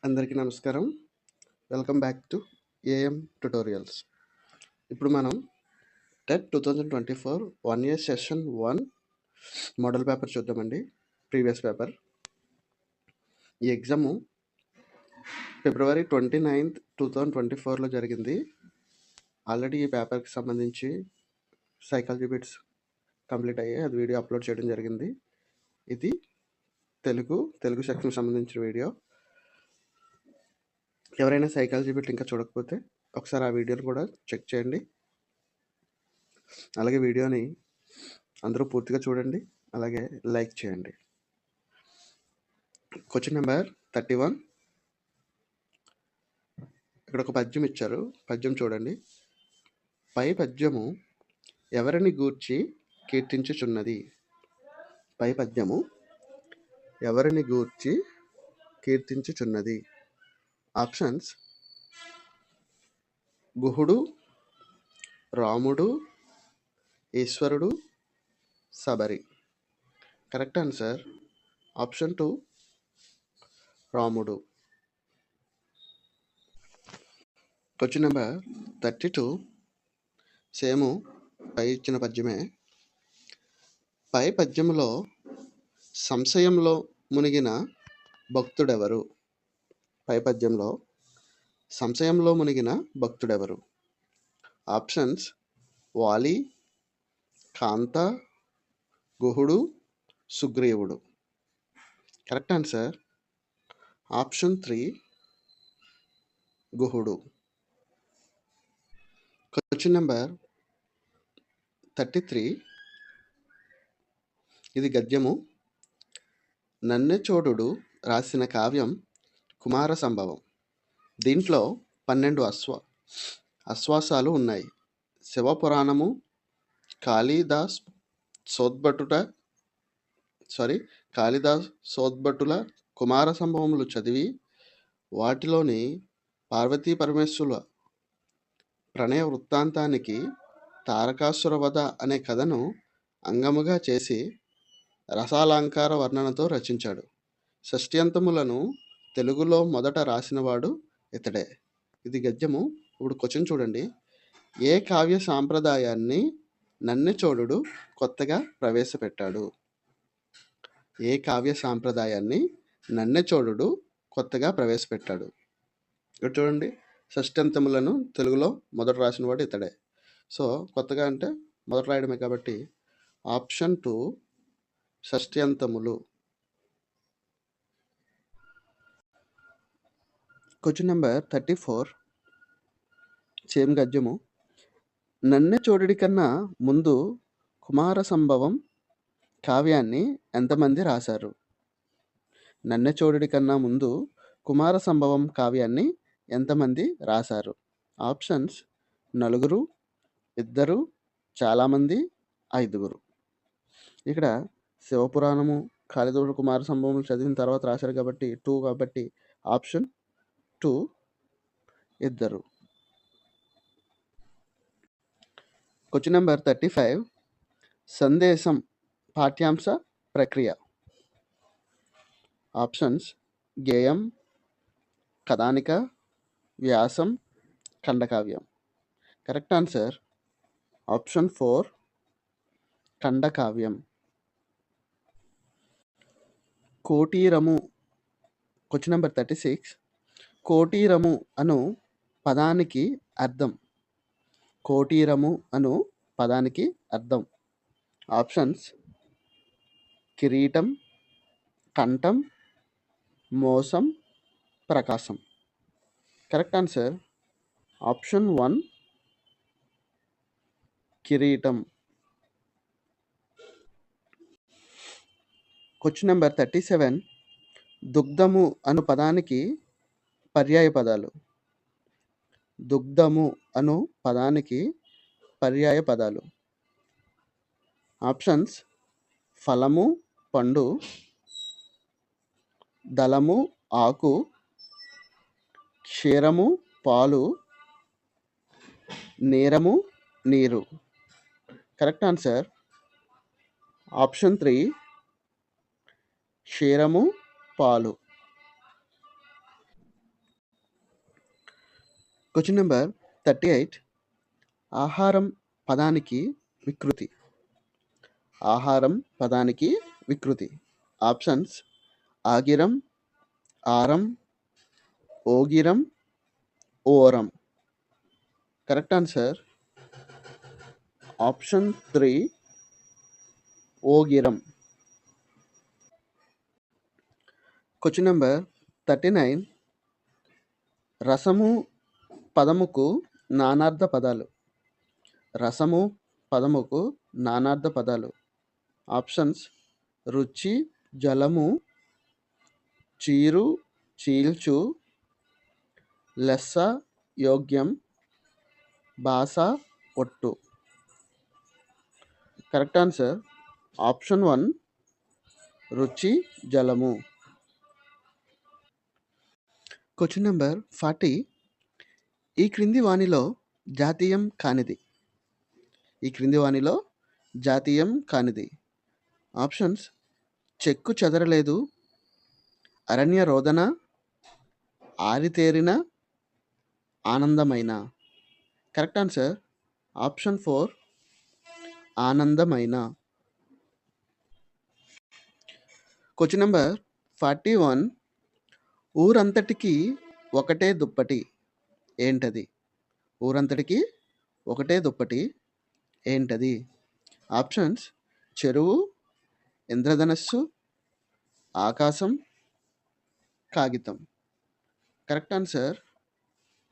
అందరికీ నమస్కారం. Welcome back to AM tutorials. ఇప్పుడు మనం TET 2024 1 year session 1 model paper చూద్దామండి. Previous paper. ఈ ఎగ్జాము ఫిబ్రవరి 29th 2024లో జరిగింది. ఆల్రెడీ ఈ పేపర్కి సంబంధించి సైకాలజీ బిట్స్ కంప్లీట్ అయ్యాయి. అది వీడియో అప్లోడ్ చేయడం జరిగింది. ఇది తెలుగు సెక్షన్కి సంబంధించిన వీడియో. ఎవరైనా సైకాలజీ బిట్ ఇంకా చూడకపోతే ఒకసారి ఆ వీడియోని కూడా చెక్ చేయండి. అలాగే వీడియోని అందరూ పూర్తిగా చూడండి. అలాగే లైక్ చేయండి. Question number 31. ఇక్కడ ఒక పద్యం ఇచ్చారు. పద్యం చూడండి. పై పద్యము ఎవరిని గూర్చి కీర్తించుచున్నది? పై పద్యము ఎవరిని గూర్చి కీర్తించుచున్నది? ఆప్షన్స్: గుహుడు, రాముడు, ఈశ్వరుడు, శబరి. కరెక్ట్ ఆన్సర్ ఆప్షన్ 2, రాముడు. Question number 32. సేము పై ఇచ్చిన పద్యమే. పై పద్యములో సంశయంలో మునిగిన భక్తుడెవరు? పై పద్యంలో సంశయంలో మునిగిన భక్తుడెవరు? ఆప్షన్స్: వాలి, కాంత, గుహుడు, సుగ్రీవుడు. కరెక్ట్ ఆన్సర్ ఆప్షన్ 3, గుహుడు. Question number 33. ఇది గద్యము. నన్నెచోడుడు రాసిన కావ్యం కుమార సంభవం. దీంట్లో 12 అశ్వాసాలు ఉన్నాయి. శివపురాణము, కాళిదాస్ సోద్భటుల కుమార సంభవములు చదివి వాటిలోని పార్వతీ పరమేశ్వరుల ప్రణయ వృత్తాంతానికి తారకాసుర వధ అనే కథను అంగముగా చేసి రసాలంకార వర్ణనతో రచించాడు. షష్ట్యంతములను తెలుగులో మొదట రాసినవాడు ఇతడే. ఇది గద్యము. ఇప్పుడు క్వశ్చన్ చూడండి. ఏ కావ్య సాంప్రదాయాన్ని నన్నెచోడుడు కొత్తగా ప్రవేశపెట్టాడు? ఏ కావ్య సాంప్రదాయాన్ని నన్నెచోడుడు కొత్తగా ప్రవేశపెట్టాడు? ఇక్కడ చూడండి. షష్ట్యంతములను తెలుగులో మొదట రాసినవాడు ఇతడే. సో కొత్తగా అంటే మొదట రాయడమే కాబట్టి ఆప్షన్ 2, షష్ట్యంతములు. Question number 34. సేమ్ గద్యము. నన్నెచోడుడి కన్నా ముందు కుమార సంభవం కావ్యాన్ని ఎంతమంది రాశారు? నన్నెచోడుడి కన్నా ముందు కుమార సంభవం కావ్యాన్ని ఎంతమంది రాశారు? ఆప్షన్స్: 4, 2, చాలామంది, 5. ఇక్కడ శివపురాణము, కాళిదాసు కుమార సంభవములు చదివిన తర్వాత రాశారు కాబట్టి 2, కాబట్టి ఆప్షన్ 2, 2. Question number 35. సందేశం పాఠ్యాంశ ప్రక్రియ. ఆప్షన్స్: గేయం, కథానిక, వ్యాసం, ఖండకావ్యం. కరెక్ట్ ఆన్సర్ ఆప్షన్ 4, ఖండకావ్యం. కోటీరము. Question number 36. కోటీరము అను పదానికి అర్థం. కోటీరము అను పదానికి అర్థం. ఆప్షన్స్: కిరీటం, కంఠం, మోసం, ప్రకాశం. కరెక్ట్ ఆన్సర్ ఆప్షన్ 1, కిరీటం. Question number 37. దుగ్ధము అను పదానికి పర్యాయ పదాలు. దుగ్ధము అను పదానికి పర్యాయ పదాలు. ఆప్షన్స్: ఫలము, పండు, దళము, ఆకు, క్షీరము, పాలు, నీరము, నీరు. కరెక్ట్ ఆన్సర్ ఆప్షన్ 3, క్షీరము, పాలు. Question number 38. ఆహారం పదానికి వికృతి. ఆహారం పదానికి వికృతి. ఆప్షన్స్: ఆగిరం, ఆరం, ఓగిరం, ఓరం. కరెక్ట్ ఆన్సర్ ఆప్షన్ 3, ఓగిరం. Question number 39. రసము పదముకు నానార్థ పదాలు. రసము పదముకు నానార్థ పదాలు. ఆప్షన్స్: రుచి, జలము, చీరు, చీల్చు, లెస్స, యోగ్యం, భాష, ఒట్టు. కరెక్ట్ ఆన్సర్ ఆప్షన్ 1, రుచి, జలము. Question number 40. ఈ క్రింది వానిలో జాతీయం కానిది. ఈ క్రింది వానిలో జాతీయం కానిది. ఆప్షన్స్: చెక్కు చెదరలేదు, అరణ్య రోదన, ఆరితేరిన, ఆనందమైన. కరెక్ట్ ఆన్సర్ ఆప్షన్ 4, ఆనందమైన. Question number 41. ఊరంతటికి ఒకటే దుప్పటి. ఏంటది? ఊరంతటికి ఒకటే దుప్పటి ఏంటది? ఆప్షన్స్: చెరువు, ఇంద్రధనస్సు, ఆకాశం, కాగితం. కరెక్ట్ ఆన్సర్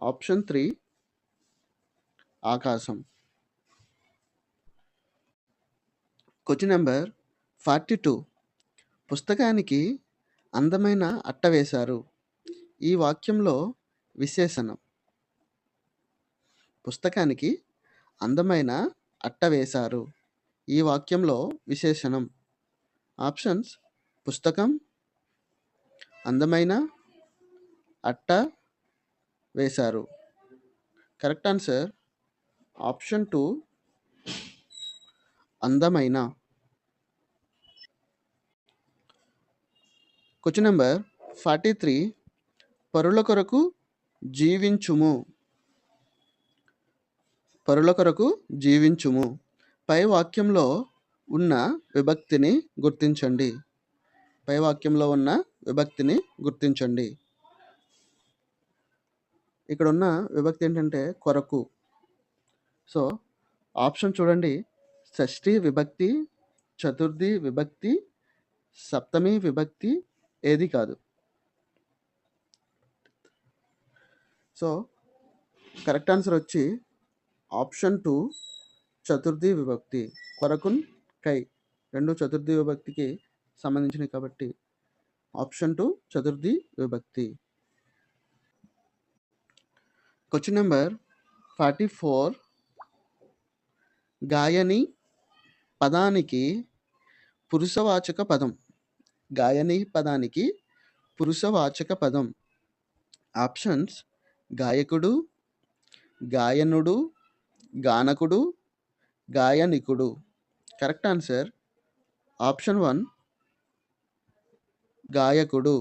ఆప్షన్ 3, ఆకాశం. Question number 42. పుస్తకానికి అందమైన అట్ట వేశారు. ఈ వాక్యంలో విశేషణం. పుస్తకానికి అందమైన అట్ట వేశారు. ఈ వాక్యంలో విశేషణం. ఆప్షన్స్: పుస్తకం, అందమైన, అట్ట వేశారు. కరెక్ట్ ఆన్సర్ ఆప్షన్ 2, అందమైన. Question number 43. పరుల కొరకు జీవించుము. పరుల కొరకు జీవించుము. పై వాక్యంలో ఉన్న విభక్తిని గుర్తించండి. పై వాక్యంలో ఉన్న విభక్తిని గుర్తించండి. ఇక్కడ ఉన్న విభక్తి ఏంటంటే కొరకు. సో ఆప్షన్ చూడండి: షష్ఠి విభక్తి, చతుర్థి విభక్తి, సప్తమి విభక్తి ఏది కాదు. సో కరెక్ట్ ఆన్సర్ వచ్చి ఆప్షన్ 2, చతుర్థి విభక్తి. కొరకున్, కై రెండు చతుర్థి విభక్తికి సంబంధించినవి కాబట్టి ఆప్షన్ 2, చతుర్థి విభక్తి. Question number 44. గాయని పదానికి పురుషవాచక పదం. గాయని పదానికి పురుషవాచక పదం. ఆప్షన్స్: గాయకుడు, గాయనుడు, గానకుడు, గాయనికుడు. కరెక్ట్ ఆన్సర్ ఆప్షన్ 1, గాయకుడు.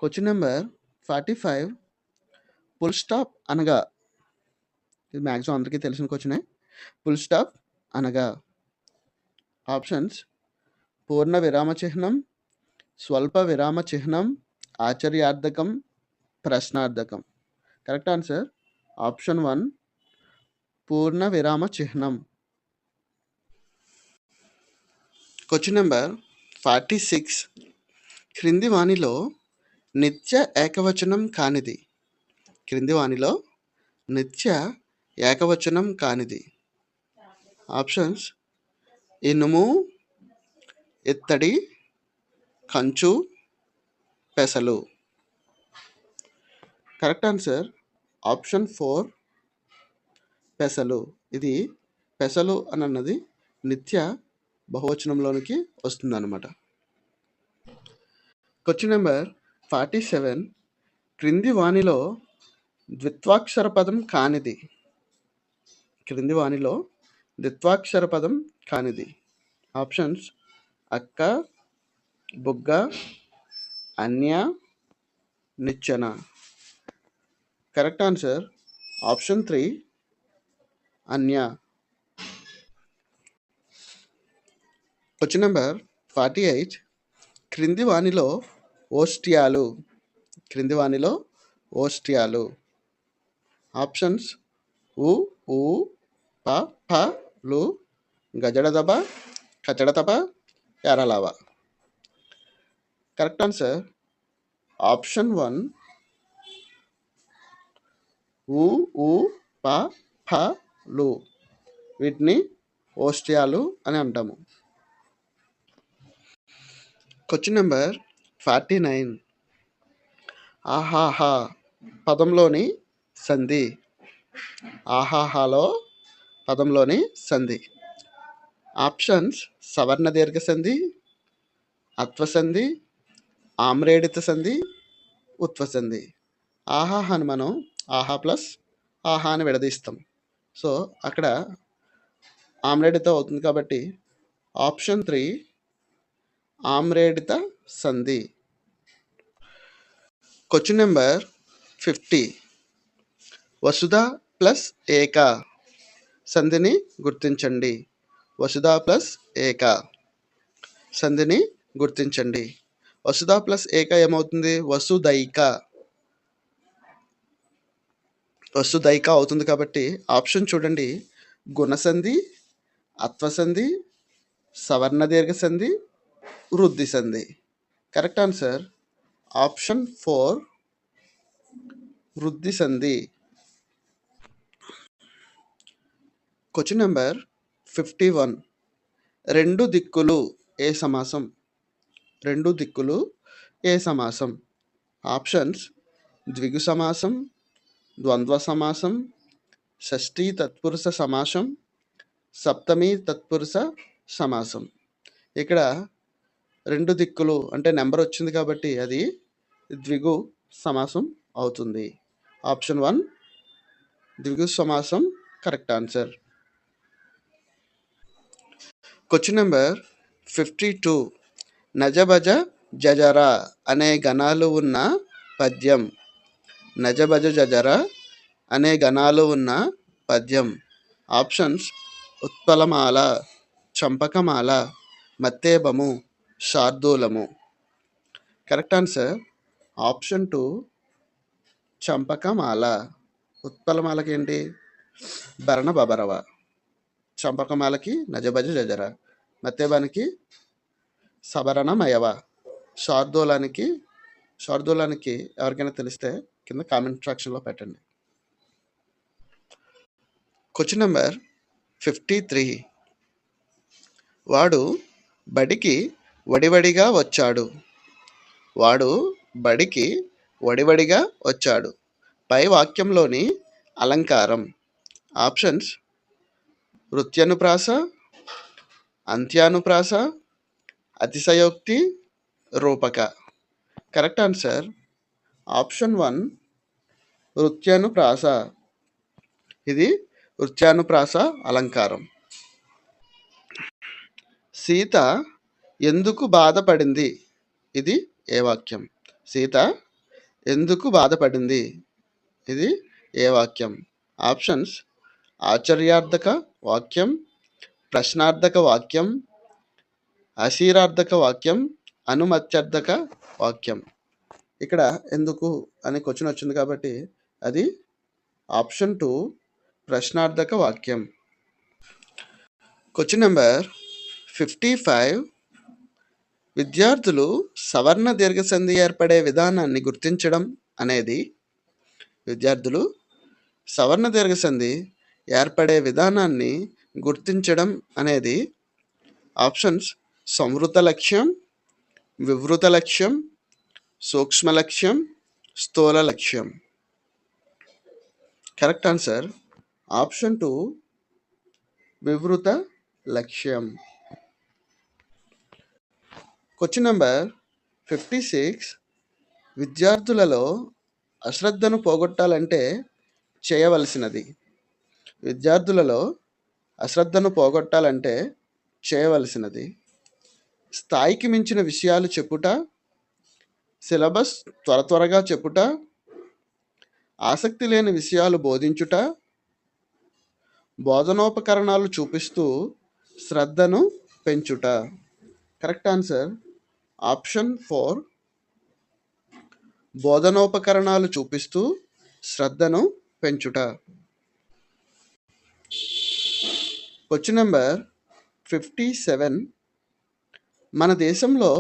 Question number 45. ఫుల్ స్టాప్ అనగా. ఇది మ్యాక్సిమం అందరికీ తెలిసిన క్వశ్చనే. ఫుల్ స్టాప్ అనగా. ఆప్షన్స్: పూర్ణ విరామ చిహ్నం, స్వల్ప విరామ చిహ్నం, ఆశ్చర్యార్థకం, ప్రశ్నార్థకం. కరెక్ట్ ఆన్సర్ ఆప్షన్ 1, పూర్ణ విరామ చిహ్నం. Question number 46. క్రింది వానిలో నిత్య ఏకవచనం కానిది. క్రింది వానిలో నిత్య ఏకవచనం కానిది. ఆప్షన్స్: ఇనుము, ఇత్తడి, కంచు, పెసలు. కరెక్ట్ ఆన్సర్ ఆప్షన్ 4, పెసలు. ఇది పెసలు అని అన్నది నిత్య బహువచనంలోనికి వస్తుంది అన్నమాట. Question number 47. క్రింది వానిలో ద్విత్వాక్షర పదం కానిది. క్రింది వానిలో ద్విత్వాక్షర పదం కానిది. ఆప్షన్స్: అక్క, బుగ్గ, అన్య, నిచ్చెన. కరెక్ట్ ఆన్సర్ ఆప్షన్ 3 అన్య. Question number 48. క్రింది వానిలో ఓష్ట్యాలు. ఆప్షన్స్ ఉ ఊ ప ఫ లు గజడదబ కచడతప ఎరలవ. కరెక్ట్ ఆన్సర్ ఆప్షన్ 1 ఉ ఊ ప ఫ లు. వీటిని ఓష్ట్యాలు అని అంటాము. Question number 49. ఆహాహా పదంలోని సంధి. ఆహాహాలో పదంలోని సంధి. ఆప్షన్స్ సవర్ణ దీర్ఘ సంధి, అత్వసంధి, ఆమ్రేడిత సంధి, ఉత్వసంధి. ఆహాహాని మనం ఆహా ప్లస్ ఆహా అని విడదీస్తాం. సో అక్కడ ఆమ్రేడిత అవుతుంది కాబట్టి ఆప్షన్ 3 ఆమ్రేడిత సంధి. Question number 50. వసుధ ప్లస్ ఏక సంధిని గుర్తించండి. వసుధ ప్లస్ ఏక సంధిని గుర్తించండి. వసుధ ప్లస్ ఏక ఏమవుతుంది? వసుదైక అవుతుంది కాబట్టి ఆప్షన్ చూడండి. గుణసంధి, అత్వసంధి, సవర్ణ దీర్ఘ సంధి, వృద్ధి సంధి. కరెక్ట్ ఆన్సర్ ఆప్షన్ 4 వృద్ధి సంధి. Question number 51. రెండు దిక్కులు ఏ సమాసం? ఆప్షన్స్ ద్విగు సమాసం, ద్వంద్వ సమాసం, షష్ఠీ తత్పురుష సమాసం, సప్తమి తత్పురుష సమాసం. ఇక్కడ రెండు దిక్కులు అంటే నెంబర్ వచ్చింది కాబట్టి అది ద్విగు సమాసం అవుతుంది. ఆప్షన్ 1 ద్విగు సమాసం కరెక్ట్ ఆన్సర్. Question number 52. నజబజ జజర అనే గణాలు ఉన్న పద్యం. నజబజ జజర అనే గణాలు ఉన్న పద్యం. ఆప్షన్స్ ఉత్పలమాల, చంపకమాల, మత్తేబము, శార్దూలము. కరెక్ట్ ఆన్సర్ ఆప్షన్ 2 చంపకమాల. ఉత్పలమాలకి ఏంటి? భరణ బబరవ. చంపకమాలకి నజబజ జజర, మత్తేబానికి సబరణమయవ, శార్దూలానికి ఎవరికైనా తెలిస్తే కింద కామెంట్ సెక్షన్లో పెట్టండి. Question number 53. వాడు బడికి వడివడిగా వచ్చాడు. పై వాక్యంలోని అలంకారం. ఆప్షన్స్ వృత్యనుప్రాస, అంత్యానుప్రాస, అతిశయోక్తి, రూపక. కరెక్ట్ ఆన్సర్ ఆప్షన్ 1 వృత్యానుప్రాస. ఇది వృత్యానుప్రాస అలంకారం. సీత ఎందుకు బాధపడింది? ఇది ఏ వాక్యం? సీత ఎందుకు బాధపడింది? ఇది ఏ వాక్యం? ఆప్షన్స్ ఆశ్చర్యార్థక వాక్యం, ప్రశ్నార్థక వాక్యం, అశీరార్థక వాక్యం, అనుమత్యర్థక వాక్యం. ఇక్కడ ఎందుకు అనే క్వశ్చన్ వచ్చింది కాబట్టి అది ఆప్షన్ 2 ప్రశ్నార్థక వాక్యం. Question number 55. విద్యార్థులు సవర్ణ దీర్ఘ సంధి ఏర్పడే విధానాన్ని గుర్తించడం అనేది. విద్యార్థులు సవర్ణ దీర్ఘ సంధి ఏర్పడే విధానాన్ని గుర్తించడం అనేది ఆప్షన్స్ సంవృత లక్ష్యం, వివృత లక్ష్యం, సూక్ష్మ లక్ష్యం, స్థూల లక్ష్యం. కరెక్ట్ ఆన్సర్ ఆప్షన్ 2 వివృత లక్ష్యం. Question number 56. విద్యార్థులలో అశ్రద్ధను పోగొట్టాలంటే చేయవలసినది. స్థాయికి మించిన విషయాలు చెప్పుట, సిలబస్ త్వరగా చెప్పుట, ఆసక్తి లేని విషయాలు బోధించుట, బోధనోపకరణాలు చూపిస్తూ శ్రద్ధను పెంచుట. కరెక్ట్ ఆన్సర్ ఆప్షన్ 4, బోధనోపకరణాలు చూపిస్తూ శ్రద్ధను పెంచుట. Question number 57. మన దేశంలో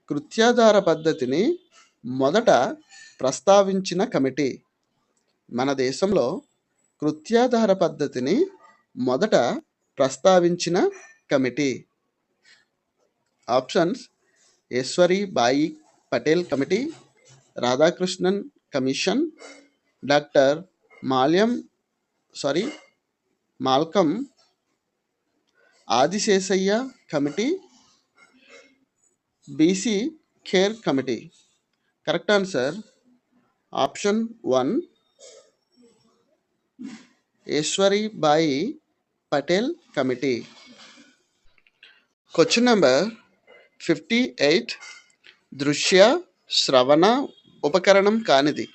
కృత్యాధార పద్ధతిని మొదట ప్రస్తావించిన కమిటీ. మన దేశంలో కృత్యాధార పద్ధతిని మొదట ప్రస్తావించిన committee. Options: Eshwari Bai Patel committee, Radhakrishnan commission, doctor Malcolm Adiseshiah committee, BC Kher committee. Correct answer option 1, Eshwari Bai Patel committee. Question number 58. దృశ్య శ్రవణ ఉపకరణం కానిది.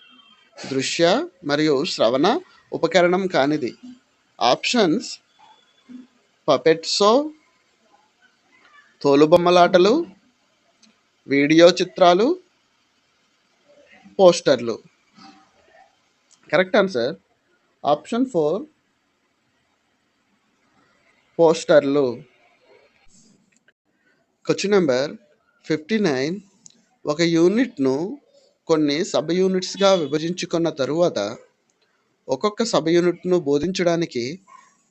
దృశ్య మరియు శ్రవణ ఉపకరణం కానిది. ఆప్షన్స్: పపెట్ షో, తోలుబొమ్మలాటలు, వీడియో చిత్రాలు, పోస్టర్లు. కరెక్ట్ ఆన్సర్ ఆప్షన్ 4, పోస్టర్లు. Question number 59. ఒక యూనిట్ను కొన్ని సబ్ యూనిట్స్గా విభజించుకున్న తరువాత ఒక్కొక్క సబ్ యూనిట్ను బోధించడానికి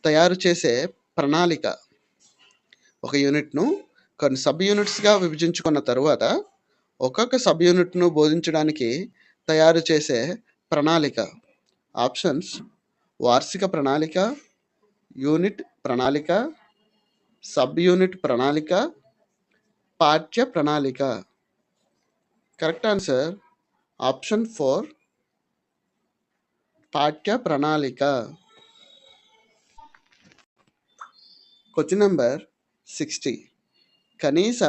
తయారు చేసే ప్రణాళిక. ఒక యూనిట్ను కొన్ని సబ్ యూనిట్స్గా విభజించుకున్న తరువాత ఒక్కొక్క సబ్ యూనిట్ను బోధించడానికి తయారు చేసే ప్రణాళిక. ఆప్షన్స్: వార్షిక ప్రణాళిక, యూనిట్ ప్రణాళిక, సబ్ యూనిట్ ప్రణాళిక, పాఠ్య ప్రణాళిక. కరెక్ట్ ఆన్సర్ ఆప్షన్ 4, పాఠ్య ప్రణాళిక. Question number 60. కనీస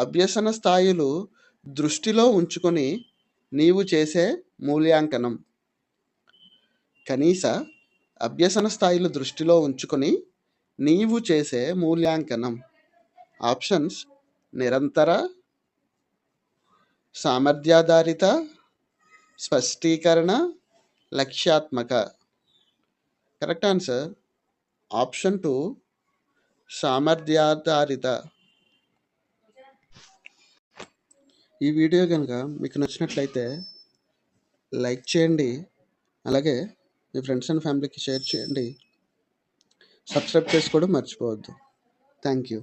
అభ్యసన స్థాయిలు దృష్టిలో ఉంచుకొని నీవు చేసే మూల్యాంకనం. కనీస అభ్యసన స్థాయిలు దృష్టిలో ఉంచుకొని నీవు చేసే మూల్యాంకనం. ఆప్షన్స్: నిరంతర, సామర్థ్యాధారిత, స్పష్టీకరణ, లక్ష్యాత్మక. కరెక్ట్ ఆన్సర్ ఆప్షన్ 2, సామర్థ్యాధారిత. ఈ వీడియో కనుక మీకు నచ్చినట్లయితే లైక్ చేయండి, అలాగే మీ ఫ్రెండ్స్ అండ్ ఫ్యామిలీకి షేర్ చేయండి. సబ్స్క్రైబ్ చేసుకోవడం మర్చిపోవద్దు. Thank you.